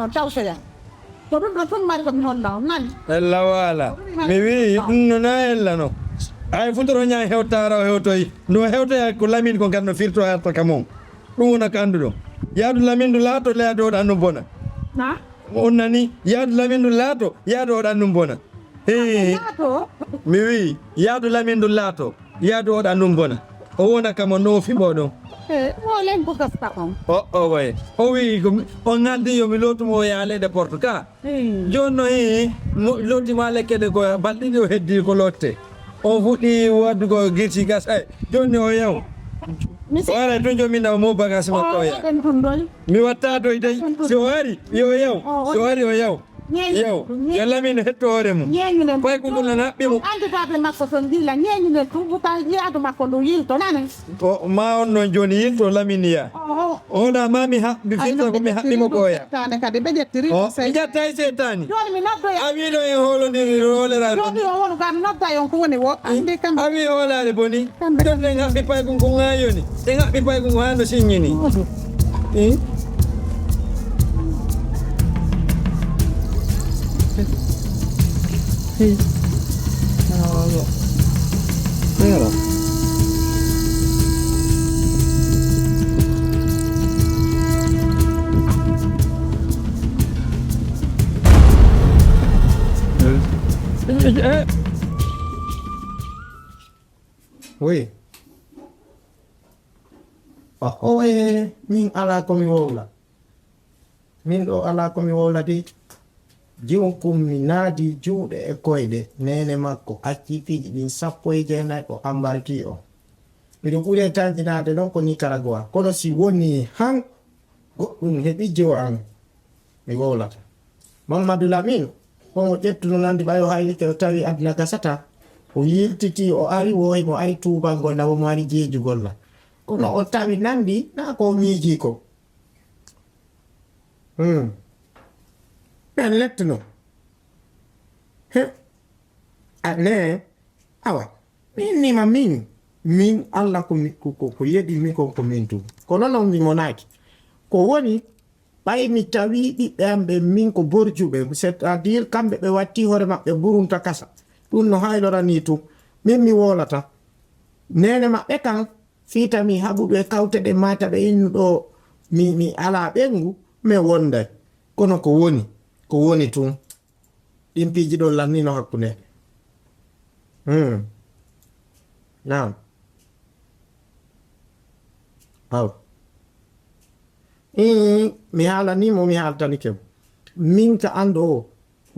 on tawsaya to dum do tun mari ko mi honda nan ella wala mi wi no na ella no ay futoro nya hewtara hewtoy no hewta ko lamin ko garno firto arta kamon dum wona ko andudo yaadu lamin du laato leado da no bona na on nani yaadu lamin du laato yaado da no bona to mi wi yaadu lamin du laato yaado da no bona o wona kamo no fi bodo o len ko gasta on o way o wi ko on ngandi yo mi lotu mo yaale de portugal jonno loti male kede ko baldi do heddi ko lotte o fuɗi waddugo girti gas ay joni o yaw wala to jomi na mo bagage makko ya mi watta do dey so wari yo yaw so wari o yaw yow yalla min hettoore mum koy ko ngol na ɓimo anditable makko son dilla ñeñude tubuta yaadu makko ɗo yilto nane o ma on noon joni yilto laminiya ona mami haɓɓi firta ko mi haɓɓimo koya tane kadi ɓe ƴettiri mi ƴetta e setani joni mi noddoya a wiɗo en holodiri rolera joni o wonu kam nodda on ko woni wo andi kam a wi holade boni don en haɓɓi pay ko ŋayoni en haɓɓi pay ko hano signini Pero Woi. Min ala ko mi wowla. Min ɗo ala ko mi wowla di. Jiwon mi naadi juuɗe e koyɗe nene makko acci fiiji ɗin 19 o ambarki o miɗo ɓuri tantinade ɗon ko Nicaragua kono si woni han goɗɗum heɓi jewo an mi wowlata Mamadou Lamine homo ƴettuno nandi ɓayo haylike o tawi aduna gasata o yiltiti o ari woyi mo ari tubango nawo mo ari jeeju golla kono o tawi nandi na ko miiji ko ben lettuno ne awa minima min Allah ko yedi min ko min tu kono non mi monaki ko woni ɓay mi tawi ɓiɓɓe am ɓe min ko borjuɓe c'est à dire kamɓe ɓe watti hoore maɓɓe burunta kasa ɗum no haylorani tu min mi wolata nene maɓɓe kan fiitami haɓuɓe kawte ɗe mata ɓe innuɗo mi ala ɓengu mi wonday kono ko woni tun ɗin piiji ɗo lannino hakkunde naam aw mi haalanimo mi haaltanike min ka ando o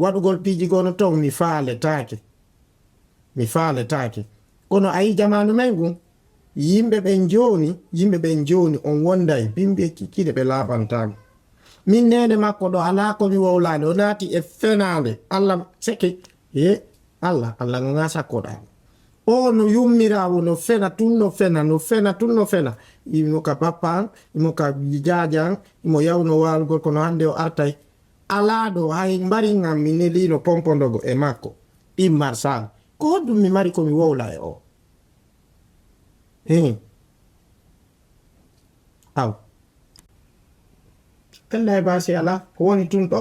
waɗugol piiji gono ton mi faaletake kono ayi jamanu men gun yimɓe ɓen joni on wonday bimɓe kikkiɗe ɓe laaɓantago min nene makko ɗo ala ko mi wowlade o naati e fenade Allah seke Allah no gasakkoɗa o no yummirawo no fena tun no fena imo ka bappa imo ka jajan imo yawno walgol kono hande o artay ala ɗo hay mbari ngam mi nelino pompondogo e makko ɗimmar sal ko hoddum mi mari ko mi wowla e o aw pellay basi ala ko woni tun ɗo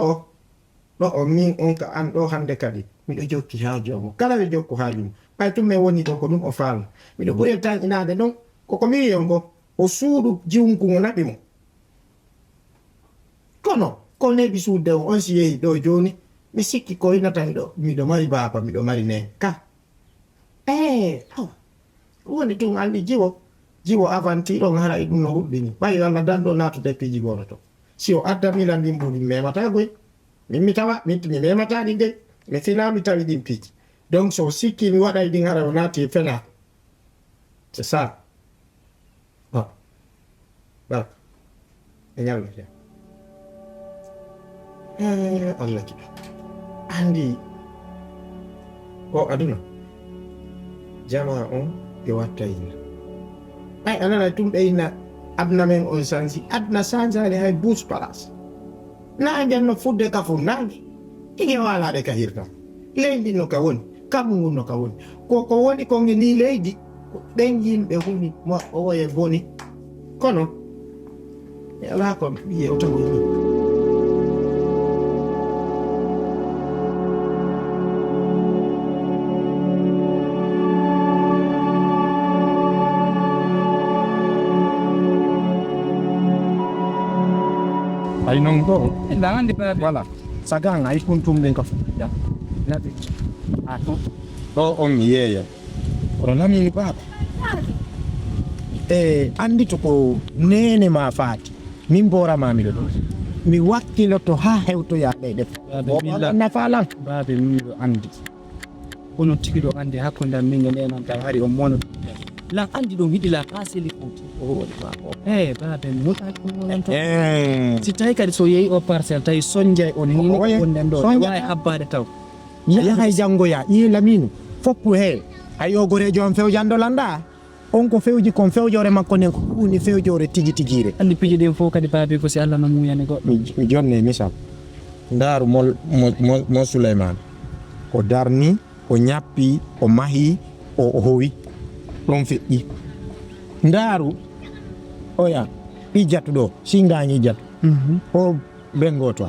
o min on ka an ɗo hande kadi miɗo jokki haaju omo kala ɓe jokku haaju mum ɓay tum min woni ɗo ko ɗum o faala miɗo ɓuri tan inade ɗon koko mi wiyon ngo o suudu jiwngu ngo naɓi mo kono ko neɓi suudde on si yehi ɗo joni mi sikki ko inata miɗo mari baaba miɗo mari nen ka woni tun andi jiwo avanti ɗon hara e ɗum no huɗɗini ɓayi Allah danɗo natude piiji gono to si o adda milan ɗin mbuni mi memata goy min mi tawa mi memata ɗin de mi fina mi tawi ɗin piiji donc so sikki mi waɗay ɗin hara o naati fena c'est ça barka e ñallo jam Allah jiɗo andi o aduna jama on e watta yinna ɓay anana tum ɓeyna aduna men on sansi aduna sansade hay bus place nangue no fudde ka fo nangue ine walaɗe ka hirtam leydi no ka woni kamngu no ka woni koko woni konge ndi leydi ɓen yimɓe huni mo oye boni kono e ala ko ɓiye o tawi ni ay non to Langan di pa. wala sagang ay kuntum den ko ya Nabi. Ako. to on mi yeya kono lamini papa andi to ko nene ma faati min bora mami do mi wakkilo to ha hewto ya def na falan Babe mi do andi. Ono tigi do andi hakkunde am min ngene nan tay hari on mono. Lan andi do hidi la kasili futi. Babe mo ta ko non to. Si tay kadi so yeyi o parcelle tay sonjay on ni on den do. Way habbade taw. ya hay jango ya yi laminu foppu he ayo gore jom few jando landa on ko fewji kon fewjore makko nen ko ni fewjore tigi tigire Andi piji den fo kadi babe ko si Allah na mu yani goddo. mi jonne misal ndaru mo Sulaiman o darni o ñappi o mahi o howi ɗon feƴƴi ndaru oya ɗi jattu ɗo singañi jattu o bengoto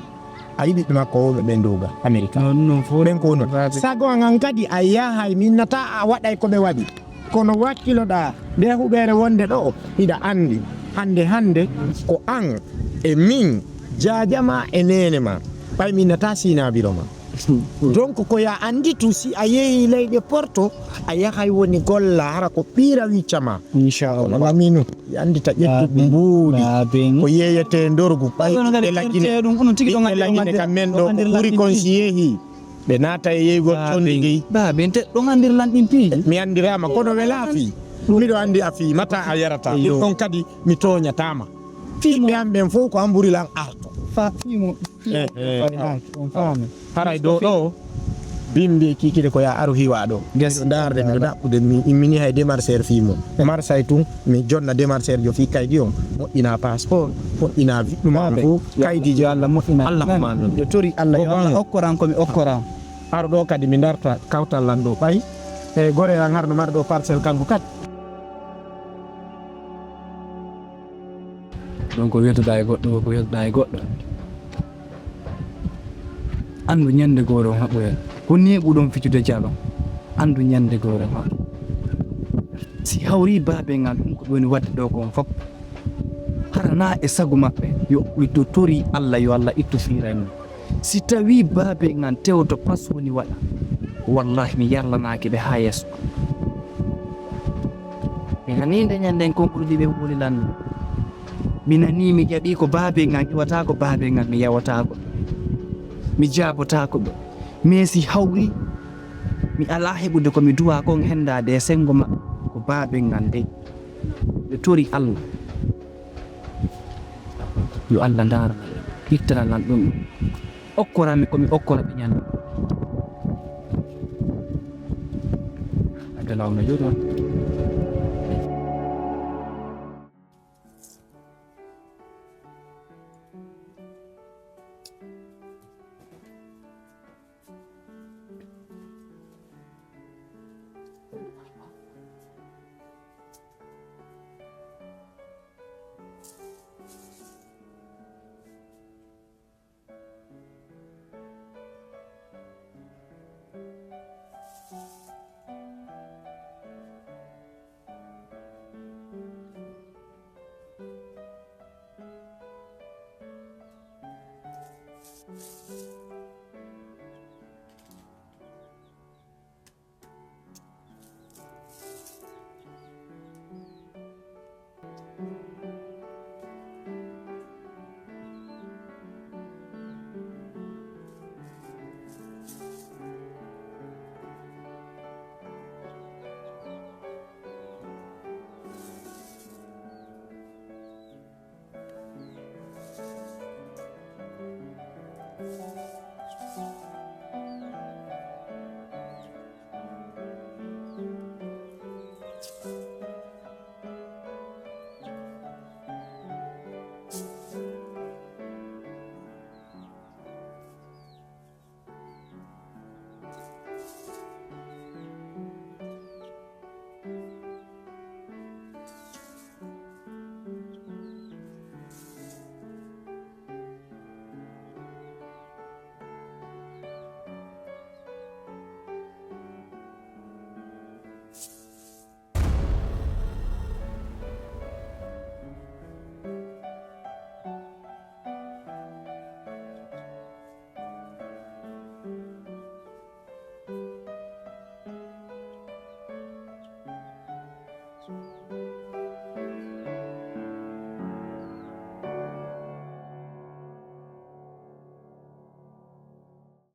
a yiɗi ɗi makko woɓe ɓen dowga Amérique Non fo ɓen ko non sago ngan kadi a yahay minnata a waɗay koɓe waɗi kono wakkiloɗa nde huɓere wonde ɗo hiɗa andi hande ko an e min jajama e nene ma ɓay minnata sinabiro ma donc ko ya andi tu si a yehi leyɗe Porto a yahay woni golla hara ko ɓira wiccama inchallah laminu andita ƴettuɗo mbuuɗi ko yeyete dorgu ɓay ɓe laggine dum tigi do ɓe laggine kam men ɗo ɓuri kon si yehi ɓe naata e yeygol condigey babe ente ɗo andir lanɗin piiji mi andirama kono wela fi miɗo andi a fi mata a yarata ɗum ɗon kadi mi toñatama fiɓe am ɓen fof ko an ɓuri lan arto fa fimo on faami haray dow ɗo bimbi kikide ko ya aru hiwa ɗo Ges. darde miɗo ɗaɓɓude mi immini hay démarcheur fimo marsay tun mi jonna démarcheur jo fi kaydi on moƴƴina passeport moƴƴina ɗuma fof kaydiji Allah moƴƴina Allahumma amin. yo tori Allah yo Allah okkoran ko mi okkoran aru ɗo kadi mi darta kawtal lan ɗo ɓay e gore an harno mar ɗo parcelle kanko kadi donc ko wiyetoɗa e goɗɗo ko wiyetoɗa e goɗɗo andu ñande gooro haɓoya ko neɓuɗon fijude jalo andu ñande gooro ma si hawri babe ngal ɗum ko woni wadde ɗo kon fof harana e sago maɓɓe yo to tori Allah yo Allah ittu firani si tawi babe ngal tewto pas woni waɗa wallahi mi yarlanaki ɓe ha yesso mi nanide ñanden konkluɗi ɓe wuli lanno mi nani mi jaɓi ko babe ngal iwata ko babe ngal mi yawatako mi jabotako ɓe mais si hawri mi ala heɓude komi duwa kon hendade e sengo maɓɓe ko babe ngal nde ɓe tori Allah yo Allah dara ittana lan ɗum okkorami komi okkora ɓe ñande ade lawna joni on Allah.